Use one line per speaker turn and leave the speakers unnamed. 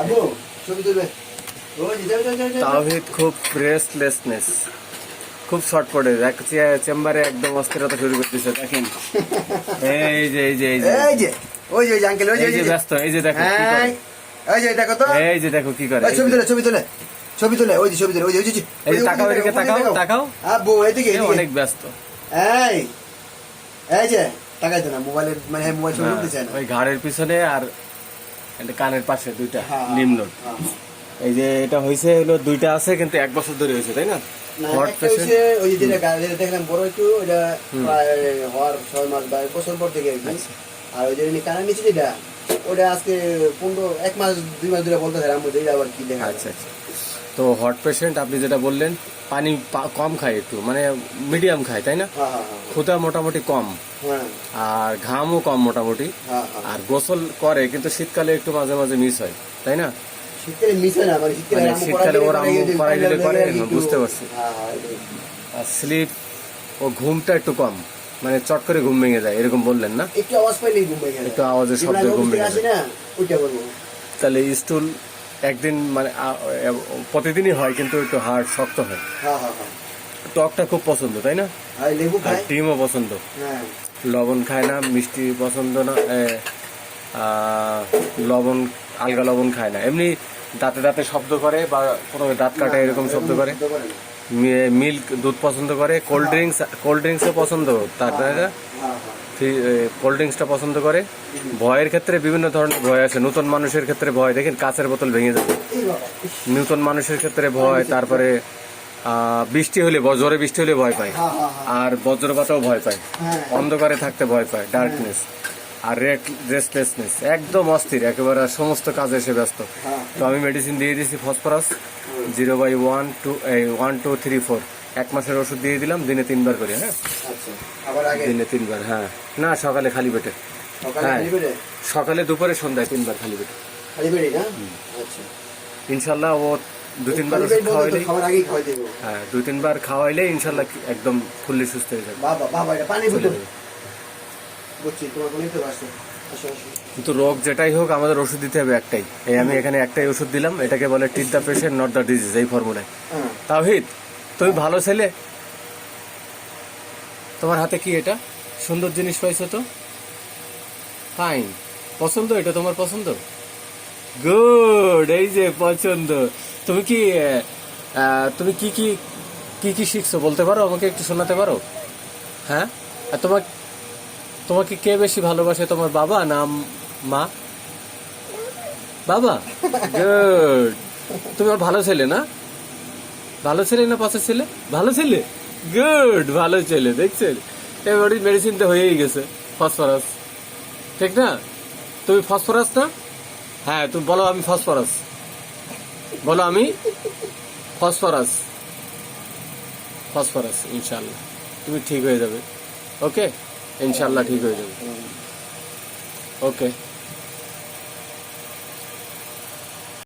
আবু ছবি তুলবে।
তাওহিদ খুব রেস্টলেসনেস, খুব শর্ট পড়ে এক চেম্বারে একদম অস্থিরতা শুরু করতেছে। দেখেন এই যে এই যে এই যে
এই যে ওই যে আঙ্কেল ওই
এই যে ব্যস্ত, এই যে দেখো কি করে,
এই যে দেখো তো,
এই যে দেখো কি করে,
এই ছবি তুলে ছবি তুলে ছবি তুলে, ওই যে ছবি তুলে, ওই যে ওই যে
এই যে তাকাও, এদিকে তাকাও তাকাও,
আবু এদিকে
অনেক ব্যস্ত।
এই এই যে তাকাইতো না মোবাইলের, মানে মোবাইল ছবি তুলতে চায় না।
ওই ঘাড়ের পিছনে আর কানের পাশে দুইটা নিম্ন। এই যে এটা হয়েছে হলো দুইটা আছে, কিন্তু 1 বছর ধরে হয়েছে, তাই না? হট পেশেন্ট
ওই যে যেটা দেখলাম বড় একটু, ওটা প্রায় হওয়ার 6 মাস বা 1 বছর পর থেকে আর কি। আর ওই যে কানের নিচে যেটা, ওটা আজকে 1 মাস 2 মাস ধরে বলতে থাকলাম, এটা আবার কি দেখা।
আচ্ছা আচ্ছা। তো হট পেশেন্ট আপনি যেটা বললেন, পানি কম খায় একটু, মানে মিডিয়াম খায়, তাই না? ক্ষুধা মোটামুটি কম, আর ঘামও কম মোটামুটি, আর গোসল করে, কিন্তু শীতকালে একটু মাঝে মাঝে মিস হয়, তাই না?
শীতকালে মিস হয় না, মানে
শীতকালে ওর আম্মু করাই দিলে করে, বুঝতে পারছি। আর স্লিপ ও ঘুমটা একটু কম, মানে চট করে ঘুম ভেঙে যায়, এরকম বললেন না?
একটু আওয়াজ পাইলেই ঘুম ভেঙে যায়,
একটু আওয়াজের শব্দে ঘুম ভেঙে যায়।
ওইটা বলবো।
তাহলে স্টুল একদিন মানে প্রতিদিনই হয়, কিন্তু একটু হার্ড শক্ত হয়। টকটা খুব পছন্দ, তাই না? আর ডিমও পছন্দ। লবণ খায় না, মিষ্টি পছন্দ না, লবণ আলগা লবণ খায় না। এমনি দাঁতে দাঁতে শব্দ করে, বা কোনো দাঁত কাটে এরকম শব্দ করে। মিল্ক দুধ পছন্দ করে, কোল্ড ড্রিঙ্কসও পছন্দ তার, তাই না? কোল্ড ড্রিঙ্কসটা পছন্দ করে। ভয়ের ক্ষেত্রে বিভিন্ন ধরনের ভয় আছে। নতুন মানুষের ক্ষেত্রে ভয়, দেখেন কাঁচের বোতল ভেঙে যাবে, নতুন মানুষের ক্ষেত্রে ভয়। তারপরে বৃষ্টি হলে, জোরে বৃষ্টি হলে ভয় পায়, আর বজ্রপাতেও ভয় পায়, অন্ধকারে থাকতে ভয় পায়, ডার্কনেস। আর রেস্টলেসনেস, একদম অস্থির একেবারে, সমস্ত কাজে এসে ব্যস্ত। তো আমি মেডিসিন দিয়ে দিয়েছি ফসফরাস 0/1 2 3 4, 1 মাসের ওষুধ দিয়ে দিলাম, দিনে 3 বার করে। হ্যাঁ, দিনে 3 বার। হ্যাঁ, না সকালে খালি পেটে। হ্যাঁ, সকালে দুপুরে সন্ধ্যায় 3 বার খালি পেটে। ইনশাল্লাহ ও 2-3 বার ওষুধ খাওয়াইলে, হ্যাঁ 2-3 বার খাওয়াইলে ইনশাল্লাহ একদম ফুললি সুস্থ হয়ে যাবে। কিন্তু রোগ যেটাই হোক, আমাদের ওষুধ দিতে হবে একটাই। এই আমি এখানে একটাই ওষুধ দিলাম, এটাকে বলে treat the patient not the disease, এই ফর্মুলায়। তাওহিদ, তুমি ভালো ছেলে, তোমার হাতে কি এটা সুন্দর জিনিস পাইছো তো, ফাইন, পছন্দ, এটা তোমার পছন্দ, গুড, এই যে পছন্দ। তুমি কি তুমি কি কি কি কি শিখছো বলতে পারো, আমাকে একটু শোনাতে পারো? হ্যাঁ, আর তোমাকে কে বেশি ভালোবাসে, তোমার বাবা না মা? বাবা, গুড। তুমি আর ভালো ছেলে না? ভালো ছেলে না পচা ছেলে? ভালো ছেলে, গুড, ভালো ছেলে। দেখছেন, এবারে মেডিসিন তো হয়েই গেছে, ফসফরাস, ঠিক না? তুমি ফসফরাস না? হ্যাঁ, তুমি বলো আমি ফসফরাস, বলো আমি ফসফরাস। ফসফরাস, ইনশাল্লাহ তুমি ঠিক হয়ে যাবে। ওকে, ইনশাল্লাহ ঠিক হয়ে যাবে। ওকে।